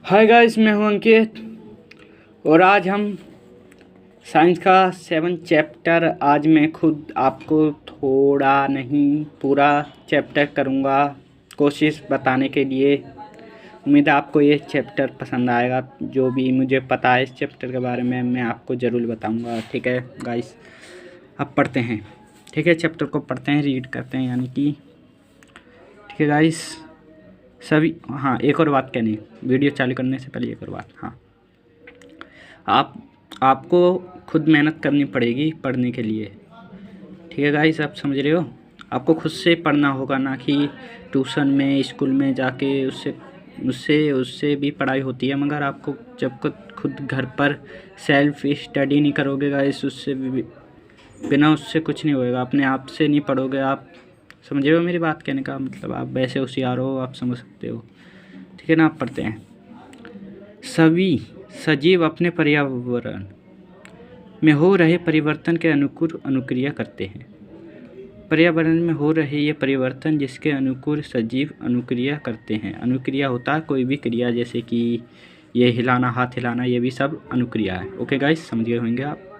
Hi guys, मैं हूं अंकित और आज हम साइंस का 7 चैप्टर आज मैं खुद आपको थोड़ा नहीं पूरा चैप्टर करूंगा कोशिश बताने के लिए। उम्मीद है आपको ये चैप्टर पसंद आएगा। जो भी मुझे पता है इस चैप्टर के बारे में मैं आपको ज़रूर बताऊंगा। ठीक है गाइस, अब पढ़ते हैं। ठीक है, चैप्टर को पढ़ते हैं, रीड करते हैं यानी कि। ठीक है गाइस, सभी हाँ, एक और बात कहनी, वीडियो चालू करने से पहले एक और बात। हाँ, आपको खुद मेहनत करनी पड़ेगी पढ़ने के लिए। ठीक है गाइस, आप समझ रहे हो? आपको खुद से पढ़ना होगा, ना कि ट्यूशन में स्कूल में जाके उससे भी पढ़ाई होती है, मगर आपको जब खुद घर पर सेल्फ स्टडी नहीं करोगे गाइस, बिना उससे कुछ नहीं होएगा। अपने आप से नहीं पढ़ोगे आप। समझ रहे हो मेरी बात कहने का मतलब? आप वैसे होशियार हो, आप समझ सकते हो। ठीक है ना? आप पढ़ते हैं। सभी सजीव अपने पर्यावरण में हो रहे परिवर्तन के अनुकूल अनुक्रिया करते हैं। पर्यावरण में हो रहे ये परिवर्तन जिसके अनुकूल सजीव अनुक्रिया करते हैं। अनुक्रिया होता है कोई भी क्रिया, जैसे कि ये हिलाना, हाथ हिलाना, ये भी सब अनुक्रिया है। ओके गाइस, समझ गए होंगे आप।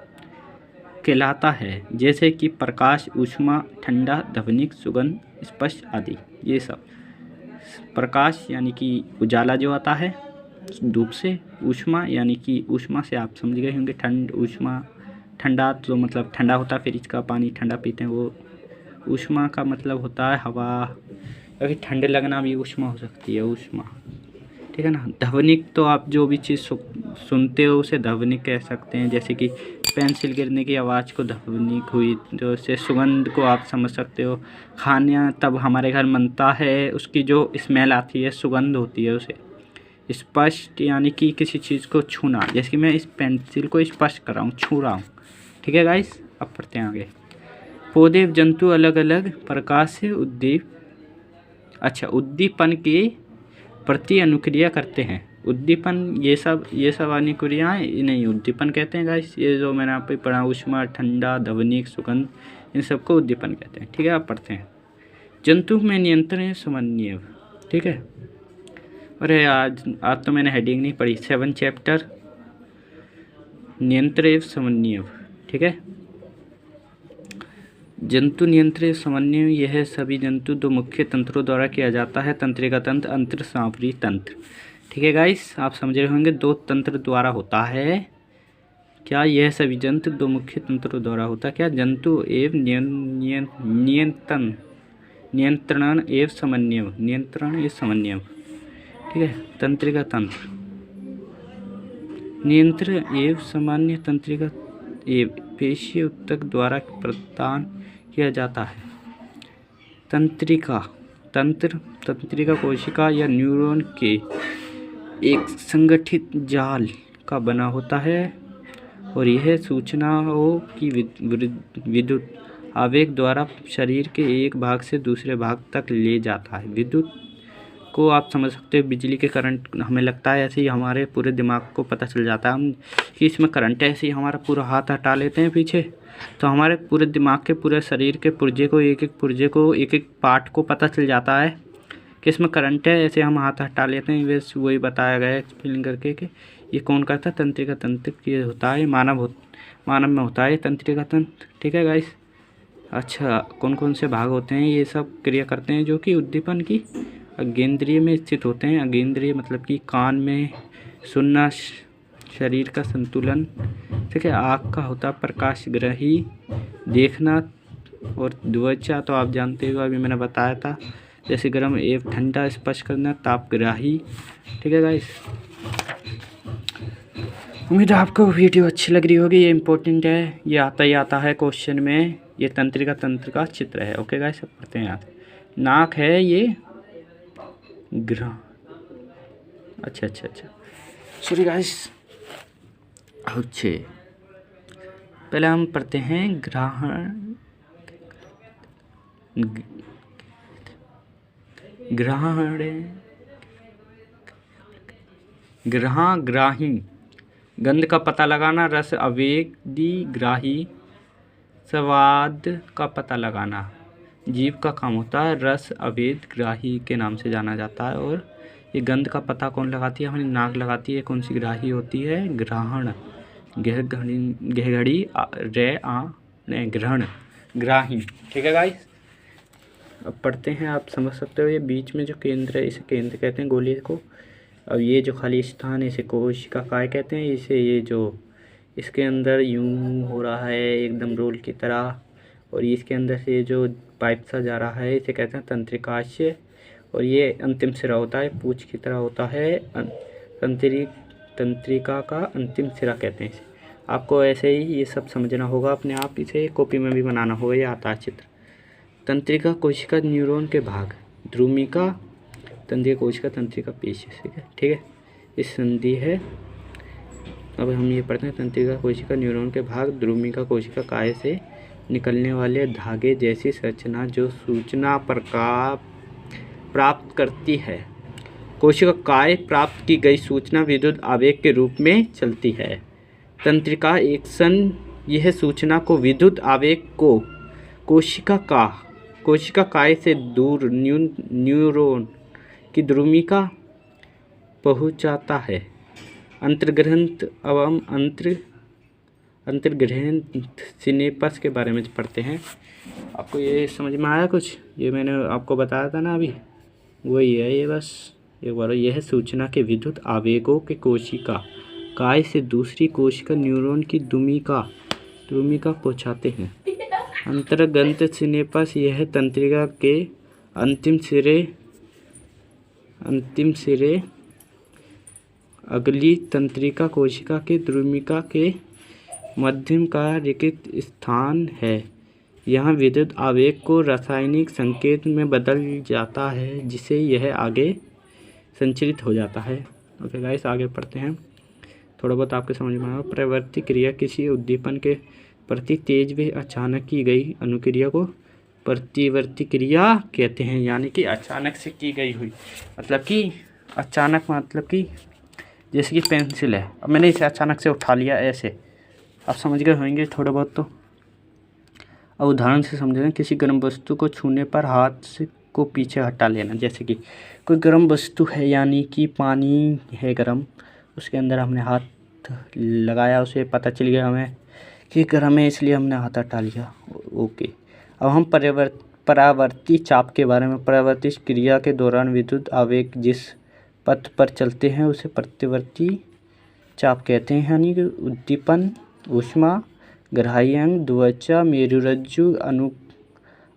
कहलाता है, जैसे कि प्रकाश, ऊष्मा, ठंडा, ध्वनिक, सुगंध, स्पर्श आदि। ये सब प्रकाश यानी कि उजाला जो आता है धूप से, ऊष्मा यानी कि ऊष्मा से आप समझ गए होंगे, ऊष्मा, ठंडा तो मतलब ठंडा होता है, फ्रिज का पानी ठंडा पीते हैं, वो ऊष्मा का मतलब होता है हवा, या फिर ठंडे लगना भी ऊष्मा हो सकती है, ऊष्मा। ठीक है ना? ध्वनिक तो आप जो भी चीज़ सुनते हो उसे ध्वनिक कह सकते हैं, जैसे कि पेंसिल गिरने की आवाज़ को ध्वनिक हुई। जो इससे सुगंध को आप समझ सकते हो, खाना तब हमारे घर बनता है, उसकी जो स्मेल आती है, सुगंध होती है उसे। स्पर्श यानी कि किसी चीज़ को छूना, जैसे कि मैं इस पेंसिल को स्पर्श कर रहा हूँ, छू रहा हूँ। ठीक है गाइस, अब पढ़ते हैं आगे। पौधे जंतु अलग अलग प्रकार से उद्दीपन के प्रति अनुक्रिया करते हैं। उद्दीपन ये सब अनुक्रियाएँ नहीं उद्दीपन कहते हैं गाइस। ये जो मैंने आप पे पढ़ा, ऊष्मा, ठंडा, ध्वनिक, सुगंध, इन सबको उद्दीपन कहते हैं। ठीक है, आप पढ़ते हैं। जंतु में नियंत्रण समन्वय। ठीक है, अरे आज तो मैंने हेडिंग नहीं पढ़ी। 7 चैप्टर नियंत्रण समन्वय। ठीक है, जंतु नियंत्रण समन्वय यह सभी जंतु दो मुख्य तंत्रों द्वारा किया जाता है। तंत्रिका तंत्र, अंतर सांवरी तंत्र। ठीक है गाइस, आप समझ रहे होंगे, दो तंत्र द्वारा होता है। क्या यह सभी जंतु दो मुख्य तंत्रों द्वारा होता है? क्या जंतु एवं नियंत्रण एवं समन्वय, नियंत्रण एवं समन्वय। ठीक है, तंत्रिका तंत्र, नियंत्रण एवं सामान्य तंत्रिका एवं पेशीय ऊतक द्वारा प्रदान किया जाता है। तंत्रिका कोशिका या न्यूरॉन के एक संगठित जाल का बना होता है और यह सूचनाओं की विद्युत आवेग द्वारा शरीर के एक भाग से दूसरे भाग तक ले जाता है। विद्युत को आप समझ सकते हो, बिजली के करंट हमें लगता है, ऐसे ही हमारे पूरे दिमाग को पता चल जाता है हम कि इसमें करंट है। ऐसे ही हमारा पूरा हाथ हटा लेते हैं पीछे, तो हमारे पूरे दिमाग के पूरे शरीर के पुर्जे को एक एक पार्ट को पता चल जाता है कि इसमें करंट है। ऐसे हम हाथ हटा लेते हैं। वैसे वही बताया गया है एक्सप्लेन करके कि ये कौन करता है? तंत्रिका तंत्र ये होता है, मानव में होता है तंत्रिका तंत्र। ठीक है गाइस, अच्छा कौन कौन से भाग होते हैं? ये सब क्रिया करते हैं जो कि उद्दीपन की अज्ञेंद्रिय में स्थित होते हैं। अज्ञेंद्रिय मतलब कि कान में सुनना, शरीर का संतुलन। ठीक है, आँख का होता प्रकाशग्राही, देखना, और त्वचा तो आप जानते हो, अभी मैंने बताया था, जैसे गर्म एवं ठंडा, स्पर्श करना, तापग्राही। ठीक है गाइस, उम्मीद है आपको वीडियो अच्छी लग रही होगी। ये इम्पोर्टेंट है, ये आता है क्वेश्चन में। ये तंत्रिका तंत्र का चित्र है। ओके गाइस, सब पढ़ते हैं। यहाँ नाक है, ये ग्रह, अच्छा सॉरी गाइस। अच्छे, पहले हम पढ़ते हैं ग्राही, गंध का पता लगाना, रस आवेगी ग्राही, स्वाद का पता लगाना। जीव का काम होता है रस आवेग ग्राही के नाम से जाना जाता है, और ये गंध का पता कौन लगाती है? हमारी नाक लगाती है। कौन सी ग्राही होती है? ग्रहण। गहघड़ी ग्रहण, ग्राही। ठीक है गाइस, अब पढ़ते हैं। आप समझ सकते हो ये बीच में जो केंद्र है इसे केंद्र कहते हैं गोलीय को। अब ये जो खाली स्थान है इसे कोशिका काय कहते हैं। इसे ये जो इसके अंदर यूं हो रहा है एकदम रोल की तरह, और इसके अंदर से जो पाइप सा जा रहा है इसे कहते हैं तंत्रिकाशय। और ये अंतिम सिरा होता है, पूंछ की तरह होता है। तंत्रिका का अंतिम सिरा कहते हैं इसे। आपको ऐसे ही ये सब समझना होगा अपने आप, इसे कॉपी में भी बनाना होगा, ये आता है चित्र। तंत्रिका कोशिका न्यूरॉन के भाग, ध्रुमिका तंत्रिका कोशिका तंत्रिका पेशी। ठीक है, इस संधि है। अब हम ये पढ़ते हैं तंत्रिका कोशिका न्यूरॉन के भाग, ध्रुमिका कोशिका काय से निकलने वाले धागे जैसी संरचना जो सूचना प्राप्त करती है। कोशिका काय प्राप्त की गई सूचना विद्युत आवेग के रूप में चलती है। तंत्रिका एक्शन यह सूचना को विद्युत आवेग को कोशिका काय से दूर न्यूरॉन की ध्रुमिका पहुंचाता है। अंतर्ग्रंथ। अब हम अंतर्ग्रंथ सिनेपस के बारे में पढ़ते हैं। आपको ये समझ में आया कुछ? ये मैंने आपको बताया था ना अभी, वही है ये। बस एक बार, यह सूचना के विद्युत आवेगों के कोशिका काय से दूसरी कोशिका न्यूरॉन की ध्रुमिका पहुंचाते हैं। अंतर्ग्रंथ सिनेपस यह तंत्रिका के अंतिम सिरे अगली तंत्रिका कोशिका के ध्रुमिका के मध्यम का रिक्त स्थान है। यहाँ विद्युत आवेग को रासायनिक संकेत में बदल जाता है, जिसे यह आगे संचरित हो जाता है। ओके गाइस, आगे पढ़ते हैं। थोड़ा बहुत आपके समझ में आया। प्रवर्ती क्रिया किसी उद्दीपन के प्रति तेज व अचानक की गई अनुक्रिया को प्रतिवर्ती क्रिया कहते हैं, यानी कि अचानक से की गई हुई। मतलब कि अचानक, मतलब कि जैसे कि पेंसिल है, अब मैंने इसे अचानक से उठा लिया ऐसे, आप समझ गए होंगे थोड़ा बहुत तो। अब उदाहरण से समझें, किसी गर्म वस्तु को छूने पर हाथ से को पीछे हटा लेना। जैसे कि कोई गर्म वस्तु है, यानी कि पानी है गर्म, उसके अंदर हमने हाथ लगाया, उसे पता चल गया हमें कि गर्म है, इसलिए हमने हाथ हटा लिया। ओके, अब हम परावर्ती चाप के बारे में। परावर्ती क्रिया के दौरान विद्युत आवेग जिस पथ पर चलते हैं उसे प्रतिवर्ती चाप कहते हैं, यानी कि उद्दीपन, ऊष्मा, ग्राही अंग, त्वचा, मेरुरज्जु,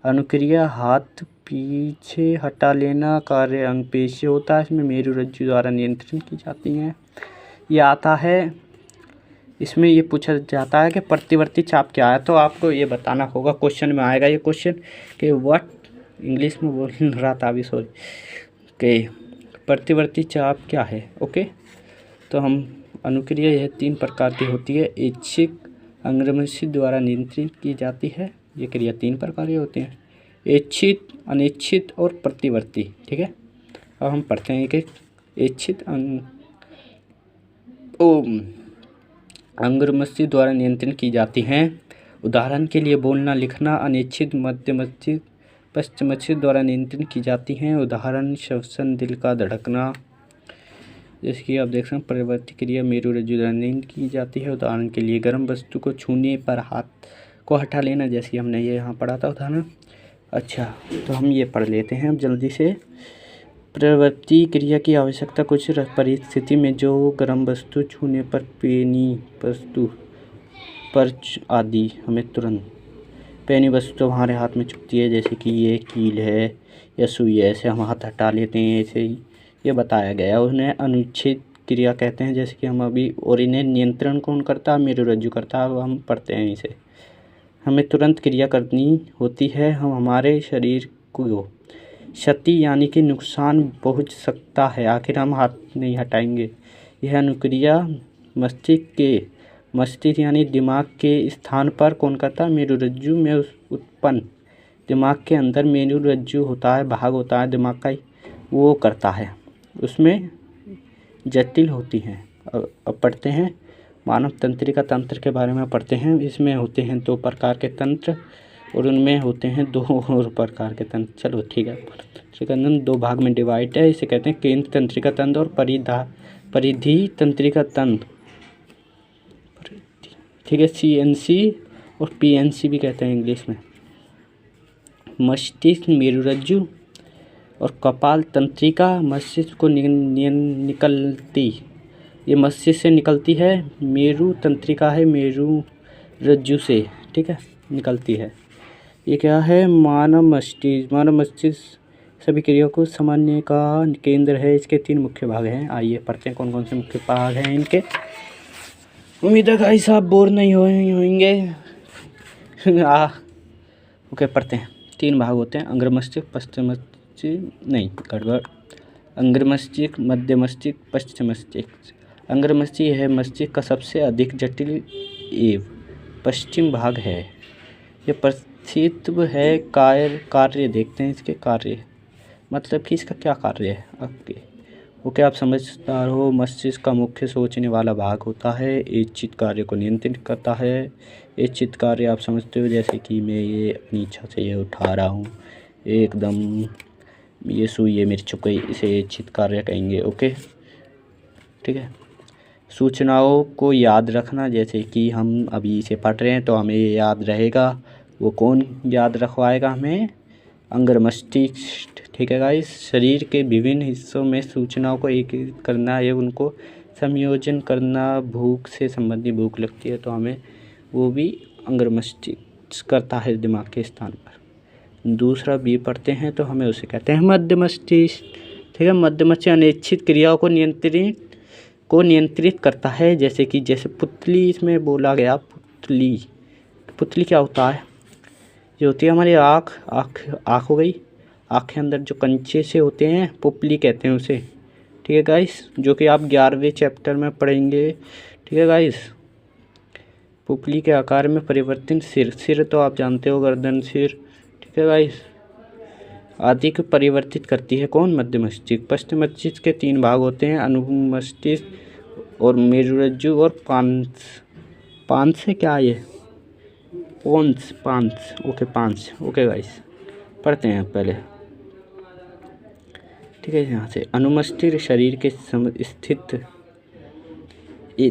अनुक्रिया, हाथ पीछे हटा लेना, कार्य अंग पेशी होता है, इसमें मेरुरज्जु द्वारा नियंत्रण की जाती हैं। ये आता है, इसमें ये पूछा जाता है कि प्रतिवर्ती चाप क्या है, तो आपको ये बताना होगा। क्वेश्चन में आएगा ये क्वेश्चन कि व्हाट, इंग्लिश में बोल रहा था अभी, सॉरी, कि प्रतिवर्ती चाप क्या है। ओके, तो हम अनुक्रिया यह 3 प्रकार की होती है। ऐच्छिक, अंगरमर्शी द्वारा नियंत्रित की जाती है। ये क्रिया 3 प्रकार की होती हैं, ऐच्छिक, अनैच्छिक और प्रतिवर्ती। ठीक है, अब हम पढ़ते हैं कि ऐच्छिक अंगरमर्शी द्वारा नियंत्रण की जाती हैं। उदाहरण के लिए बोलना, लिखना। अनैच्छिक मध्यमर्शी पश्चिमर्शी द्वारा नियंत्रण की जाती हैं। उदाहरण श्वसन, दिल का धड़कना। जैसे कि आप देख सकते हैं, परिवर्ती क्रिया मेरुरज्जु द्वारा नियंत्रित की जाती है। उदाहरण के लिए गर्म वस्तु को छूने पर हाथ को हटा लेना, जैसे कि हमने ये यहाँ पढ़ा था उदाहरण। अच्छा, तो हम ये पढ़ लेते हैं अब जल्दी से। प्रवर्ती क्रिया की आवश्यकता कुछ परिस्थिति में जो गर्म वस्तु छूने पर पेनी वस्तु पर आदि हमें तुरंत पेनी वस्तु हमारे हाथ में चुभती है, जैसे कि ये कील है या सुई है, ऐसे हम हाथ हटा लेते हैं, ऐसे ही ये बताया गया है। उन्हें अनुच्छेद क्रिया कहते हैं, जैसे कि हम अभी, और इन्हें नियंत्रण कौन करता है? मेरुरज्जु करता है। अब हम पढ़ते हैं इसे। हमें तुरंत क्रिया करनी होती है, हम हमारे शरीर को क्षति यानी कि नुकसान पहुंच सकता है, आखिर हम हाथ नहीं हटाएंगे। यह अनुक्रिया मस्तिष्क यानी दिमाग के स्थान पर कौन करता है? मेरुरज्जु में उत्पन्न, दिमाग के अंदर मेरुरज्जु होता है, भाग होता है दिमाग का, वो करता है, उसमें जटिल होती हैं। अब पढ़ते हैं मानव तंत्रिका तंत्र के बारे में पढ़ते हैं। इसमें होते हैं 2 प्रकार के तंत्र, और उनमें होते हैं 2 और प्रकार के तंत्र। चलो ठीक है, तंत्रिका तंत्र 2 भाग में डिवाइड है। इसे कहते हैं केंद्र तंत्रिका तंत्र और परिधि तंत्रिका तंत्र, ठीक है, CNC और PNC भी कहते हैं इंग्लिश में। मस्तिष्क, मेरुरज्जु और कपाल तंत्रिका मस्तिष्क को निकलती, ये मस्तिष्क से निकलती है। मेरु तंत्रिका है मेरुरज्जु से, ठीक है, निकलती है। ये क्या है? मानव मस्तिष्क। मानव मस्तिष्क सभी क्रियाओं को समझने का केंद्र है। इसके 3 मुख्य भाग हैं। आइए पढ़ते हैं कौन कौन से मुख्य भाग हैं इनके। उम्मीद है गाइस आप बोर नहीं होंगे। ओके, पढ़ते हैं। 3 भाग होते हैं, अंग्र मस्तिष्क, पश्चिम मस्तिष्क, नहीं गड़बड़, अंग्र मस्तिष्क, मध्य मस्तिष्क, पश्चिम मस्तिष्क। अंग्र मस्तिष्क है मस्तिष्क का सबसे अधिक जटिल एवं पश्चिम भाग है। ये प्रस्थित है कार्य देखते हैं इसके कार्य, मतलब कि इसका क्या कार्य है आपके। ओके, आप समझदार हो। मस्तिष्क का मुख्य सोचने वाला भाग होता है, इच्छित कार्य को नियंत्रित करता है। इच्छित कार्य आप समझते हो, जैसे कि मैं ये अपनी इच्छा से ये उठा रहा हूँ, एकदम ये सुई ये मिर्च चुप गई, इसे इच्छित कार्य कहेंगे। ओके, ठीक है। सूचनाओं को याद रखना, जैसे कि हम अभी इसे पढ़ रहे हैं तो हमें ये याद रहेगा, वो कौन याद रखवाएगा हमें? अंग्र मस्तिष्क, ठीक है गाइस। शरीर के विभिन्न हिस्सों में सूचनाओं को एकीकृत करना एवं उनको संयोजन करना। भूख से संबंधित, भूख लगती है तो हमें वो भी अंग्र मस्तिष्क करता है दिमाग के स्थान पर। दूसरा बी पढ़ते हैं तो हमें उसे कहते हैं मध्य मस्तिष्क, ठीक है। मध्य मस्तिष्क अनिच्छित क्रियाओं को नियंत्रित करता है, जैसे कि पुतली, इसमें बोला गया पुतली क्या होता है? ये होती है हमारी आँख हो गई। आँख के अंदर जो कंचे से होते हैं पुपली कहते हैं उसे, ठीक है गाइस, जो कि आप 11वें चैप्टर में पढ़ेंगे, ठीक है गाइस। पुपली के आकार में परिवर्तन, सिर तो आप जानते हो, गर्दन, सिर, ठीक है गाइस, आदि को परिवर्तित करती है कौन? मध्य मस्तिष्क। पश्चिम मस्तिष्क के 3 भाग होते हैं, अनुमस्तिष्क और मेरुरज्जु और पांस से क्या है? पांस, ओके, पांस। ओके गाइस, पढ़ते हैं पहले, ठीक है। यहाँ से अनुमस्तिष्क शरीर के स्थित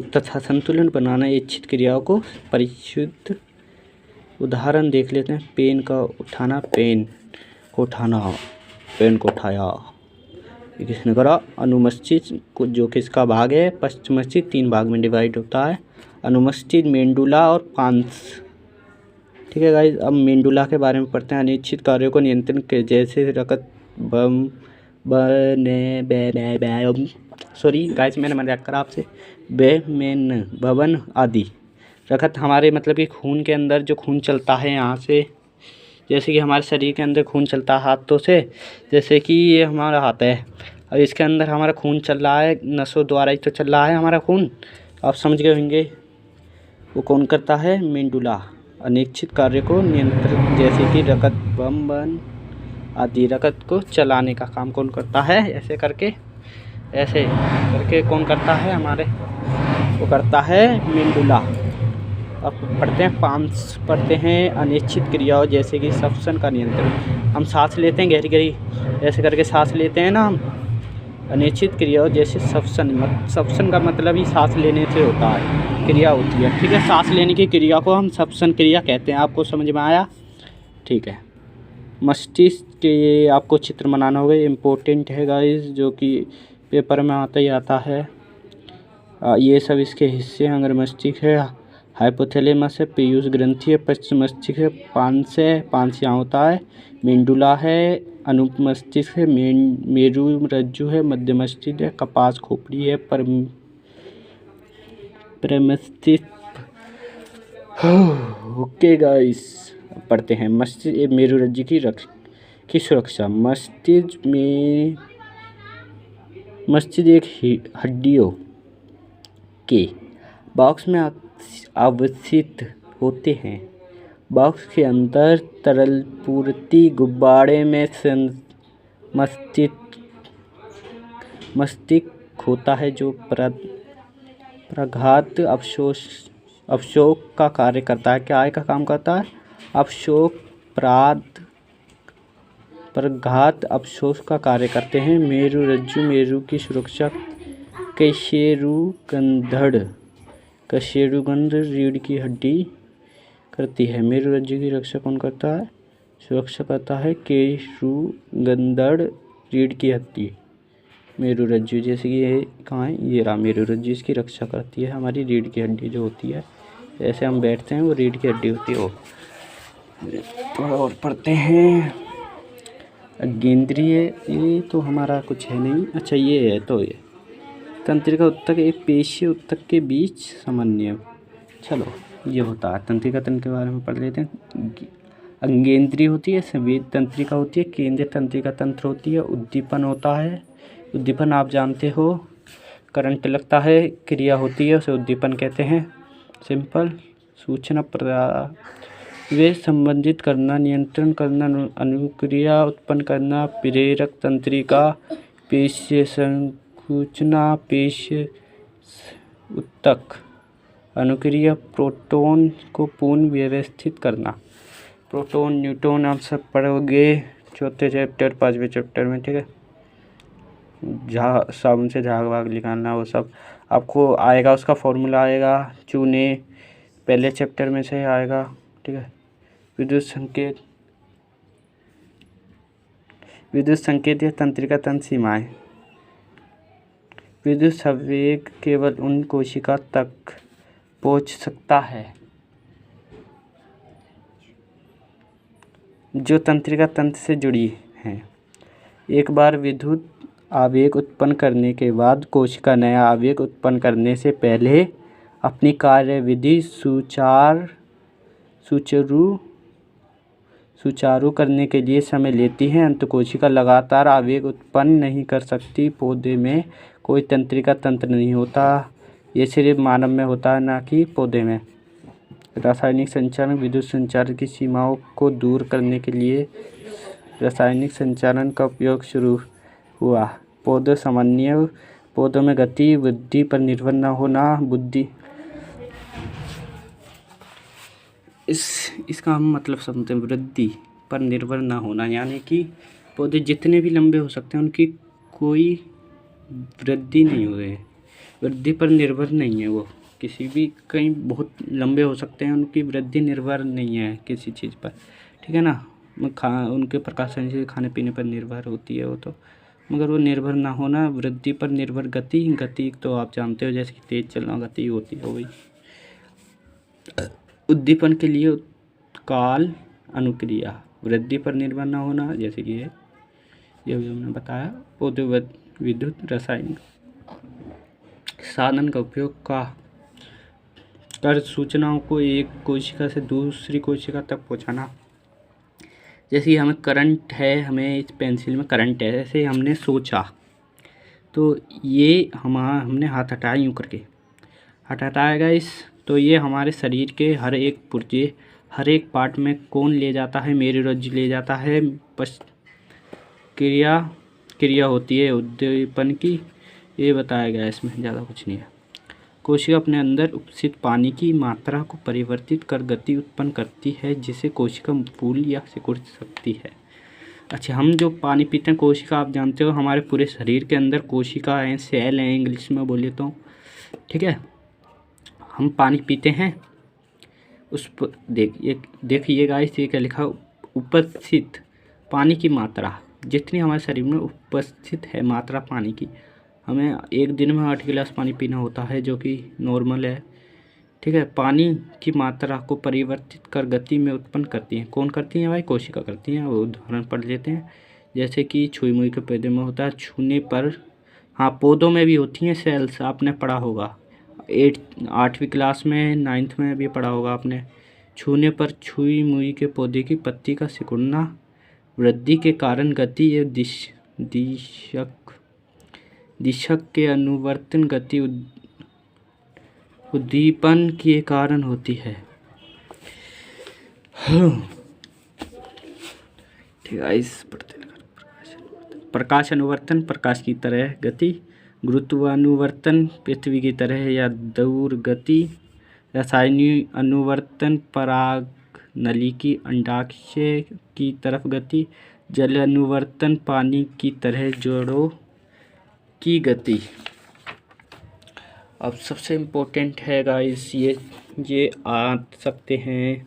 तथा संतुलन बनाना, इच्छित क्रियाओं को परिशुद्ध। उदाहरण देख लेते हैं। पेन को उठाना, पेन को उठाया, ये किसने करा? अनुमस्तिष्क, जो किसका भाग है? पश्चिम मस्तिष्क। 3 भाग में डिवाइड होता है, अनुमस्तिष्क, मेंडुला और पांस, ठीक है गाइस। अब मेंडुला के बारे में पढ़ते हैं। अनिच्छित कार्यों को नियंत्रण के, जैसे रकत, सॉरी गाइस, मैंने मजाक करा आपसे, भवन आदि। रकत हमारे मतलब कि खून के अंदर जो खून चलता है यहाँ से, जैसे कि हमारे शरीर के अंदर खून चलता है हाथों से, जैसे कि ये हमारा हाथ है और इसके अंदर हमारा खून चल रहा है, नसों द्वारा ही तो चल रहा है हमारा खून, आप समझ गए होंगे। वो कौन करता है? मेंडुला। अनिच्छित कार्य को नियंत्रित, जैसे कि रकत, बम आदि, रकत को चलाने का काम कौन करता है? ऐसे करके कौन करता है हमारे? वो करता है मेंडुला। अब पढ़ते हैं पांस, पढ़ते हैं अनिच्छित क्रियाओं, जैसे कि श्वसन का नियंत्रण। हम सांस लेते हैं गहरी ऐसे करके सांस लेते हैं ना हम। अनिच्छित क्रियाओं जैसे श्वसन का मतलब ही सांस लेने से होता है, क्रिया होती है, ठीक है। सांस लेने की क्रिया को हम श्वसन क्रिया कहते हैं। आपको समझ में आया? ठीक है। मस्तिष्क के आपको चित्र बनाना होगा, इम्पोर्टेंट है गाइस, जो कि पेपर में आता ही आता है। ये सब इसके हिस्से हैं। अगर मस्तिष्क है, हाइपोथैलेमस है, पीयूष ग्रंथि है, पश्चिम मस्तिष्क है, पांस यहाँ होता है, मेंडुला है, अनुमस्तिष्क है, मेरुरज्जु है, मध्य मस्तिष्क है, कपास खोपड़ी है, प्रमस्तिष्क। ओके गाइस, पढ़ते हैं मस्तिष्क मेरुरज्जु की सुरक्षा। मस्तिष्क एक हड्डियों के बॉक्स में अवस्थित होते हैं। बॉक्स के अंदर तरल पूर्ति गुब्बारे में मस्तिष्क होता है, जो प्रघात अवशोक का कार्य करता है। क्या का काम करता है? अवशोक अपराध प्रघात अवशोष का कार्य करते हैं। मेरुरज्जु मेरु की सुरक्षा कशेरुगंध रीढ़ की हड्डी करती है। मेरुरज्जु की रक्षा कौन करता है? सुरक्षा करता है केशुगंधड़ रीढ़ की हड्डी। मेरुरज्जु जैसे कि ये कहाँ है, ये रहा मेरुरज्जु, इसकी रक्षा करती है हमारी रीढ़ की हड्डी जो होती है। ऐसे हम बैठते हैं वो रीढ़ की हड्डी होती है। वो और पढ़ते हैं अज्ञेंद्रिय, ये तो हमारा कुछ है नहीं। अच्छा ये है, तो ये तंत्रिका उत्तक एक पेशीय उत्तक के बीच समन्वय। चलो ये होता है। तंत्रिका तंत्र के बारे में पढ़ लेते हैं। अंगेंद्रीय होती है, संवेद तंत्रिका होती है, केंद्रीय तंत्रिका तंत्र होती है, उद्दीपन होता है। उद्दीपन आप जानते हो, करंट लगता है, क्रिया होती है, उसे उद्दीपन कहते हैं। सिंपल। सूचना वे संबंधित करना, नियंत्रण करना, अनुक्रिया उत्पन्न करना, प्रेरक तंत्रिका, पेशीय संकुचना, पेशीय उत्तक, अनुक्रिया, प्रोटॉन को पुनः व्यवस्थित करना। प्रोटॉन न्यूट्रॉन आप सब पढ़ोगे चौथे चैप्टर 5वें चैप्टर में, ठीक है। साबुन से झाग वाग निकालना वो सब आपको आएगा, उसका फॉर्मूला आएगा। चूने पहले चैप्टर में से आएगा, ठीक है। विद्युत संकेत या तंत्रिका तंत्र सीमाएं। विद्युत संवेग केवल उन कोशिका तक पहुंच सकता है जो तंत्रिका तंत्र से जुड़ी हैं। एक बार विद्युत आवेग उत्पन्न करने के बाद कोशिका नया आवेग उत्पन्न करने से पहले अपनी कार्यविधि सुचारू करने के लिए समय लेती है। अंतःकोशिका लगातार आवेग उत्पन्न नहीं कर सकती। पौधे में कोई तंत्रिका तंत्र नहीं होता, ये सिर्फ मानव में होता है, ना कि पौधे में। रासायनिक संचालन विद्युत संचार की सीमाओं को दूर करने के लिए रासायनिक संचालन का उपयोग शुरू हुआ। पौधे समन्वय, पौधों में गति वृद्धि पर निर्भर न होना। इसका हम मतलब समझते हैं, वृद्धि पर निर्भर ना होना, यानी कि पौधे जितने भी लंबे हो सकते हैं उनकी कोई वृद्धि नहीं हो रही है, वृद्धि पर निर्भर नहीं है। वो किसी भी कहीं बहुत लंबे हो सकते हैं, उनकी वृद्धि निर्भर नहीं है किसी चीज़ पर, ठीक है ना। उनके प्रकाश से खाने पीने पर निर्भर होती है वो तो, मगर वो निर्भर ना होना, वृद्धि पर निर्भर गति तो आप जानते हो, जैसे कि तेज चलना गति होती है वही। उद्दीपन के लिए उत्काल अनुक्रिया, वृद्धि पर निर्भर न होना, जैसे कि ये भी हमने बताया। पौधे विद्युत रासायनिक साधन का उपयोग कर सूचनाओं को एक कोशिका से दूसरी कोशिका तक पहुंचाना। जैसे हमें करंट है, हमें इस पेंसिल में करंट है, ऐसे हमने सोचा तो ये हमने हाथ हटाया, यूँ करके हाथ हटाएगा इस, तो ये हमारे शरीर के हर एक पुर्जे, हर एक पार्ट में कौन ले जाता है? मेरुरज्जु ले जाता है। क्रिया होती है उद्दीपन की, ये बताया गया है इसमें, ज़्यादा कुछ नहीं है। कोशिका अपने अंदर उपस्थित पानी की मात्रा को परिवर्तित कर गति उत्पन्न करती है, जिसे कोशिका फूल या सिकुड़ सकती है। अच्छा, हम जो पानी पीते हैं, कोशिका आप जानते हो, हमारे पूरे शरीर के अंदर कोशिका हैं, सेल हैं इंग्लिश में बोले तो, ठीक है। हम पानी पीते हैं, उस पर देखिए गाइस, ये क्या लिखा, उपस्थित पानी की मात्रा, जितनी हमारे शरीर में उपस्थित है मात्रा पानी की, हमें एक दिन में 8 गिलास पानी पीना होता है, जो कि नॉर्मल है, ठीक है। पानी की मात्रा को परिवर्तित कर गति में उत्पन्न करती हैं, कौन करती हैं भाई? कोशिका करती हैं। वो उदाहरण पढ़ लेते हैं, जैसे कि छुई मुई के पौधे में होता है, छूने पर, हाँ पौधों में भी होती हैं सेल्स, आपने पढ़ा होगा 8वीं क्लास में, 9th में भी पढ़ा होगा आपने। छूने पर छुई मुई के पौधे की पत्ती का सिकुड़ना, वृद्धि के कारण गति या दिशक के अनुवर्तन गति उद्दीपन के कारण होती है। ठीक है, इस प्रकाश अनुवर्तन, प्रकाश की तरह गति, गुरुत्वानुवर्तन, पृथ्वी की तरह या दूर गति, रासायनिक अनुवर्तन, पराग नली की अंडाशय की तरफ गति, जल अनुवर्तन, पानी की तरह जोड़ों की गति। अब सबसे इम्पोर्टेंट है गाइस ये आ सकते हैं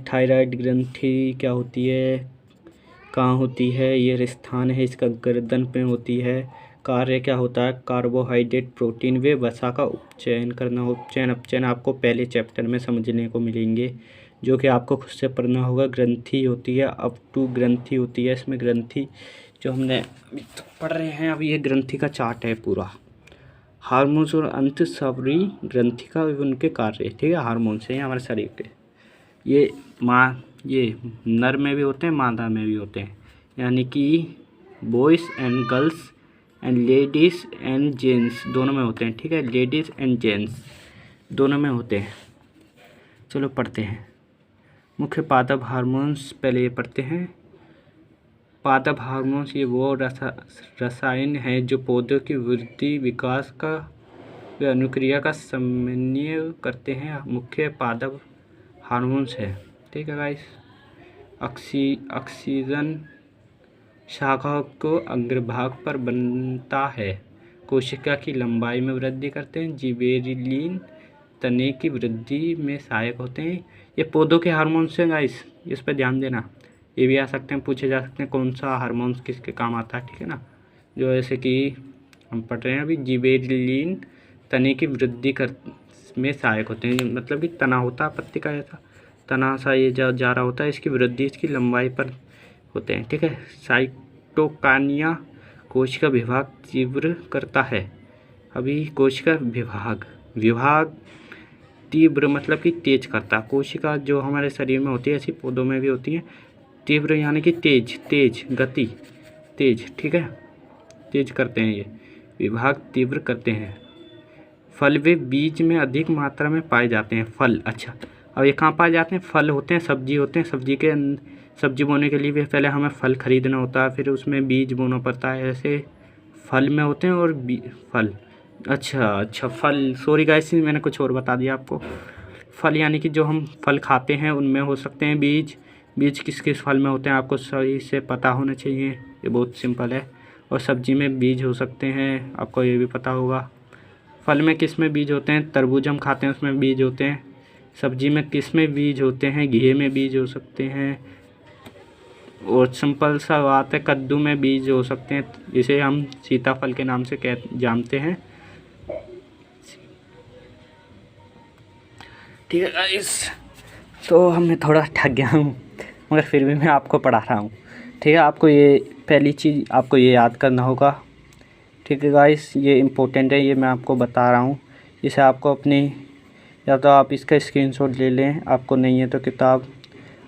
थायराइड ग्रंथि क्या होती है, कहाँ होती है, ये स्थान है इसका गर्दन पे होती है। कार्य क्या होता है, कार्बोहाइड्रेट, प्रोटीन व वसा का उपचयन करना। उपचयन अपचयन आपको पहले चैप्टर में समझने को मिलेंगे, जो कि आपको खुद से पढ़ना होगा। ग्रंथि होती है, अप टू ग्रंथि होती है। इसमें ग्रंथि जो हमने अभी तक पढ़ रहे हैं, अभी ये ग्रंथि का चार्ट है पूरा। हार्मोन्स और अंतःस्रावी ग्रंथि का उनके कार्य, ठीक है। हार्मोन्स हैं हमारे शरीर के, ये नर में भी होते हैं, मादा में भी होते हैं, यानी कि boys and girls and ladies and gents दोनों में होते हैं, ठीक है। लेडीज़ एंड जेंट्स दोनों में होते हैं। चलो पढ़ते हैं। मुख्य पादप हार्मोन्स पहले ये पढ़ते हैं। पादप हार्मोन्स ये वो रसायन हैं जो पौधों की वृद्धि, विकास का व अनुक्रिया का समन्वय करते हैं। मुख्य पादप हार्मोन्स है, ठीक है गाइस। ऑक्सीजन शाखा को अग्रभाग पर बनता है। कोशिका की लंबाई में वृद्धि करते हैं। जिबेरेलिन तने की वृद्धि में सहायक होते हैं। ये पौधों के हार्मोन्स हैं गाइस, इस पर ध्यान देना। ये भी आ सकते हैं, पूछे जा सकते हैं कौन सा हार्मोन्स किसके काम आता है, ठीक है ना। जो ऐसे कि हम पढ़ रहे हैं अभी, जिबेरेलिन तने की वृद्धि में सहायक होते हैं। मतलब कि तना होता है पत्ती का, ऐसा तना सा ये जा रहा होता है, इसकी वृद्धि इसकी लंबाई पर होते हैं, ठीक है। साइटोकानिया कोशिका विभाग तीव्र करता है। अभी कोशिका विभाग तीव्र मतलब कि तेज करता है। कोशिका जो हमारे शरीर में होती है, ऐसी पौधों में भी होती है। तीव्र यानी कि तेज गति, तेज, ठीक है, तेज करते हैं ये विभाग, तीव्र करते हैं। फल वे बीज में अधिक मात्रा में पाए जाते हैं। फल, अच्छा, अब ये कहाँ पाए जाते हैं, फल होते हैं, सब्जी होते हैं। सब्जी बोने के लिए भी पहले हमें फल खरीदना होता है, फिर उसमें बीज बोना पड़ता है। ऐसे फल में होते हैं और फल, अच्छा फल, सॉरी गाइस मैंने कुछ और बता दिया आपको। फल यानी कि जो हम फल खाते हैं उनमें हो सकते हैं बीज किस किस फल में होते हैं आपको सही से पता होना चाहिए, ये बहुत सिंपल है। और सब्जी में बीज हो सकते हैं, आपको ये भी पता होगा। फल में किस में बीज होते हैं, तरबूज हम खाते हैं उसमें बीज होते हैं। सब्जी में किस में बीज होते हैं, घी में बीज हो सकते हैं। और सिंपल सा बात है, कद्दू में बीज हो सकते हैं, इसे हम सीताफल के नाम से जानते हैं, ठीक है गाइस। तो मैं थोड़ा थक गया हूँ, मगर फिर भी मैं आपको पढ़ा रहा हूँ, ठीक है। आपको ये पहली चीज़ आपको ये याद करना होगा, ठीक है गाइस। ये इम्पोर्टेंट है, ये मैं आपको बता रहा हूँ। इसे आपको अपनी, या तो आप इसका स्क्रीनशॉट ले लें, आपको नहीं है तो किताब,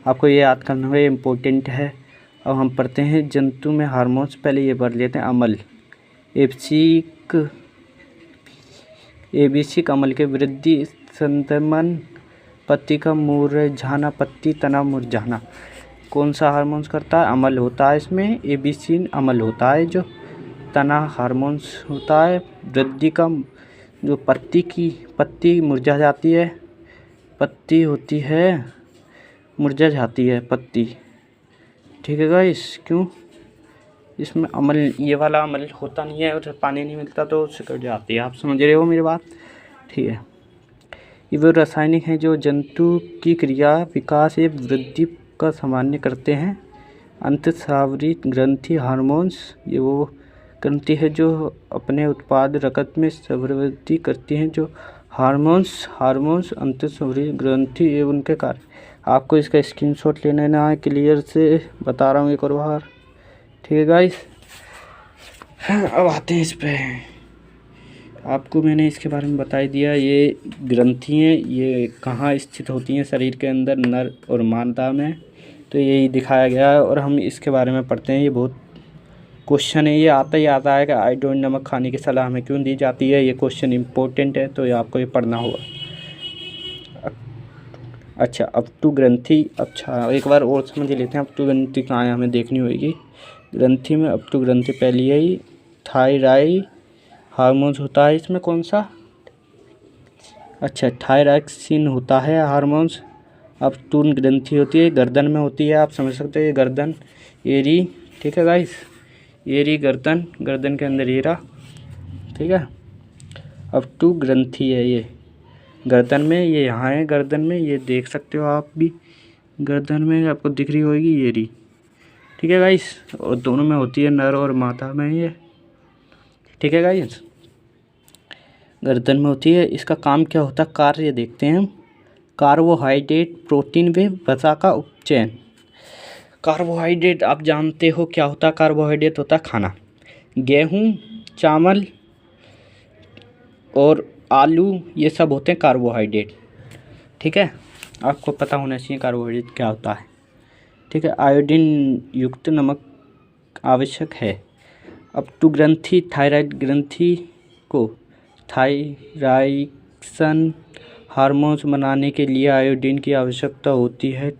आपको ये याद करना होगा, ये इम्पोर्टेंट है। अब हम पढ़ते हैं जंतु में हार्मोन्स। पहले ये पढ़ लेते हैं अमल। एबीसिक अमल के वृद्धि, संतमन, पत्ती का मुरझाना, पत्ती तना मुरझाना। कौन सा हार्मोन्स करता है, अमल होता है इसमें। एबीसिन अमल होता है, जो तना हार्मोन्स होता है। वृद्धि का, जो पत्ती मुरझा जाती है, पत्ती होती है मुरझा जाती है पत्ती, ठीक है गाइस। क्यों, इसमें अमल, ये वाला अमल होता नहीं है, और पानी नहीं मिलता तो सिकुड़ जाती है। आप समझ रहे हो मेरी बात, ठीक है। ये वो रासायनिक हैं जो जंतु की क्रिया, विकास एवं वृद्धि का सामान्य करते हैं। अंतःस्रावी ग्रंथि हार्मोन्स, ये वो ग्रंथि है जो अपने उत्पाद रक्त में प्रवृत्ति करती हैं। जो हार्मोन्स अंतःस्रावी ग्रंथि एवं उनके कार्य। आपको इसका स्क्रीनशॉट लेना है, क्लियर से बता रहा हूँ एक और बार, ठीक है गाइस। अब आते हैं इस पे, आपको मैंने इसके बारे में बता दिया। ये ग्रंथियाँ ये कहाँ स्थित होती हैं शरीर के अंदर, नर और मादा में, तो यही दिखाया गया है। और हम इसके बारे में पढ़ते हैं, ये बहुत क्वेश्चन है, ये आता ही आता है कि आयोडीन नमक खाने की सलाह हमें क्यों दी जाती है। ये क्वेश्चन इम्पोर्टेंट है, तो ये आपको ये पढ़ना होगा। अच्छा, अप टू ग्रंथि, अच्छा एक बार और समझ लेते हैं। अप टू ग्रंथि कहाँ है, हमें देखनी होगी। ग्रंथि में अप टू ग्रंथि पहली है थायराइड हार्मोन्स होता है। इसमें कौन सा, अच्छा थायरॉक्सिन होता है हार्मोन्स। अब टून ग्रंथि होती है गर्दन में होती है, आप समझ सकते हो ये गर्दन एरी, ठीक है गाइस, एरी गर्दन, गर्दन के अंदर एरा, ठीक है। अब टू ग्रंथि है ये गर्दन में, ये यहाँ है गर्दन में, ये देख सकते हो आप भी गर्दन में आपको दिख रही होगी एरी, ठीक है गाइस। और दोनों में होती है नर और मादा में ये, ठीक है गाइस, गर्दन में होती है। इसका काम क्या होता है, कार्य देखते हैं हम। कार्बोहाइड्रेट प्रोटीन व वसा का उपचयन। कार्बोहाइड्रेट आप जानते हो क्या होता है, कार्बोहाइड्रेट होता है खाना, गेहूँ, चावल और आलू, ये सब होते हैं कार्बोहाइड्रेट, ठीक है। आपको पता होना चाहिए कार्बोहाइड्रेट क्या होता है, ठीक है। आयोडीन युक्त नमक आवश्यक है। अब टू ग्रंथि, थायराइड ग्रंथि को थायराइक्सन हार्मोन्स बनाने के लिए आयोडीन की आवश्यकता होती है।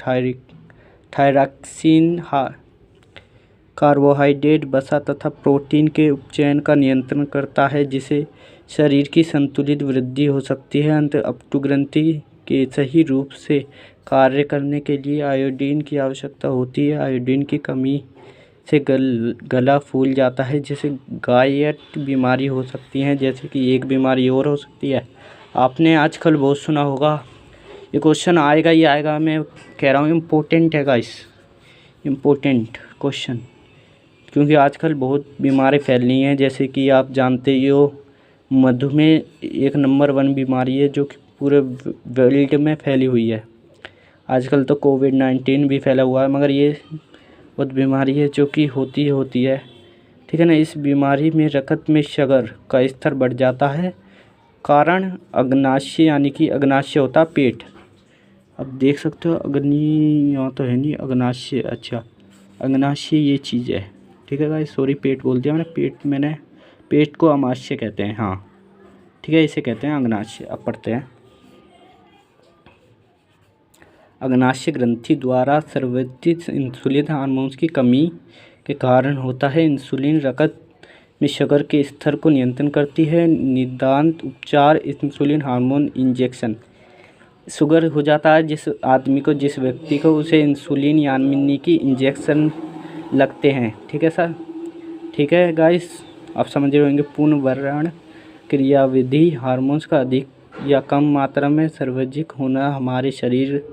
थायरॉक्सिन कार्बोहाइड्रेट, वसा तथा प्रोटीन के उपचयन का नियंत्रण करता है, जिससे शरीर की संतुलित वृद्धि हो सकती है। अंत अब टू ग्रंथि के सही रूप से कार्य करने के लिए आयोडीन की आवश्यकता होती है। आयोडीन की कमी से गला फूल जाता है, जिससे गायट बीमारी हो सकती है। जैसे कि एक बीमारी और हो सकती है, आपने आजकल बहुत सुना होगा, ये क्वेश्चन आएगा ही आएगा, मैं कह रहा हूँ इम्पोर्टेंट है गाइस, इम्पोर्टेंट क्वेश्चन, क्योंकि आजकल बहुत बीमारी फैल रही हैं। जैसे कि आप जानते ही हो मधुमेह एक नंबर 1 बीमारी है जो कि पूरे वर्ल्ड में फैली हुई है। आजकल तो कोविड-19 भी फैला हुआ है, मगर ये बहुत बीमारी है जो कि होती है, ठीक है ना। इस बीमारी में रक्त में शुगर का स्तर बढ़ जाता है। कारण अग्नाशय, यानी कि अग्नाशय होता है पेट, अब देख सकते हो अग्नि यहाँ तो है नहीं, अग्नाशय, अच्छा अग्नाशय ये चीज़ है, ठीक है गाइस, सॉरी पेट बोल दिया मैंने, पेट को अमाशय कहते हैं, हाँ ठीक है, इसे कहते हैं अग्नाशय। अब पढ़ते हैं। अग्नाशय ग्रंथि द्वारा स्रावित इंसुलिन हार्मोन्स की कमी के कारण होता है। इंसुलिन रक्त में शुगर के स्तर को नियंत्रण करती है। निदान उपचार इंसुलिन हार्मोन इंजेक्शन। शुगर हो जाता है जिस आदमी को, जिस व्यक्ति को, उसे इंसुलिन यानी कि इंजेक्शन लगते हैं, ठीक है सर, ठीक है गाइस, आप समझ रहे होंगे। पुनर्भरण क्रियाविधि, हार्मोन्स का अधिक या कम मात्रा में सर्वाधिक होना हमारे शरीर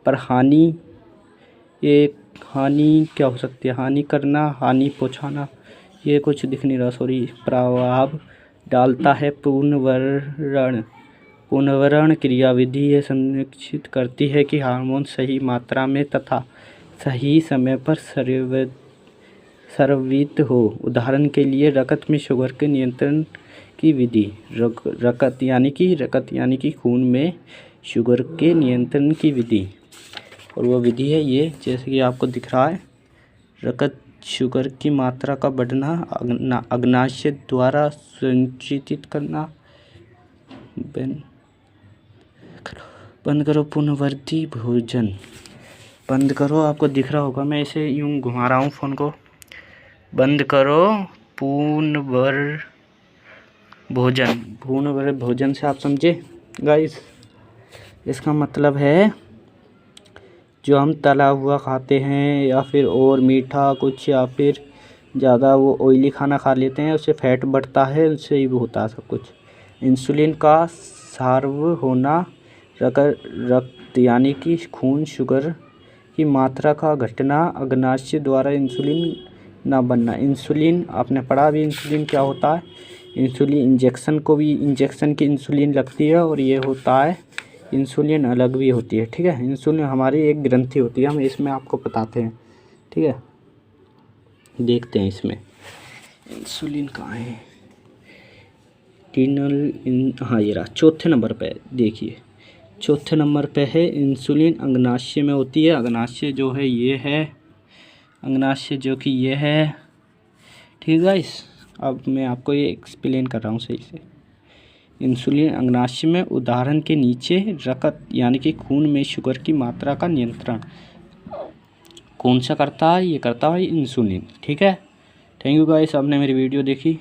पर हानि, ये हानि क्या हो सकती है, हानि करना, हानि पहुँचाना, ये कुछ दिख नहीं रहा, सॉरी, प्रभाव डालता है। पुनर्भरण क्रियाविधि ये सुनिश्चित करती है कि हार्मोन सही मात्रा में तथा सही समय पर स्रावित हो। उदाहरण के लिए रक्त में शुगर के नियंत्रण की विधि, रक्त यानी कि खून में शुगर के नियंत्रण की विधि, और वो विधि है ये, जैसे कि आपको दिख रहा है, रक्त शुगर की मात्रा का बढ़ना, अग्नाशय द्वारा सुनिश्चित करना। बंद करो पुनर्वर्ती भोजन, बंद करो, आपको दिख रहा होगा, मैं इसे यूं घुमा रहा हूँ फ़ोन को, बंद करो पूर्ण भोजन से आप समझे गाइस, इसका मतलब है जो हम तला हुआ खाते हैं या फिर और मीठा कुछ, या फिर ज़्यादा वो ऑयली खाना खा लेते हैं, उससे फैट बढ़ता है, उससे ही होता है सब कुछ। इंसुलिन का सार्व होना, रक्त यानी कि खून शुगर की मात्रा का घटना, अग्नाशय द्वारा इंसुलिन ना बनना। इंसुलिन आपने पढ़ा भी, इंसुलिन क्या होता है, इंसुलिन इंजेक्शन को भी, इंजेक्शन की इंसुलिन लगती है, और ये होता है इंसुलिन अलग भी होती है, ठीक है। इंसुलिन हमारी एक ग्रंथि होती है, हम इसमें आपको बताते हैं, ठीक है। देखते हैं इसमें इंसुलिन कहाँ है, हाँ ये रहा, चौथे नंबर पे देखिए, चौथे नंबर पे है इंसुलिन अग्नाशय में होती है। अग्नाशय जो है ये है, अग्नाशय जो कि ये है, ठीक है गाइस। अब मैं आपको ये एक्सप्लेन कर रहा हूँ सही से। इंसुलिन अग्नाशय में, उदाहरण के नीचे, रक्त यानी कि खून में शुगर की मात्रा का नियंत्रण कौन सा करता है, ये करता है इंसुलिन, ठीक है। थैंक यू गाइस, आपने मेरी वीडियो देखी।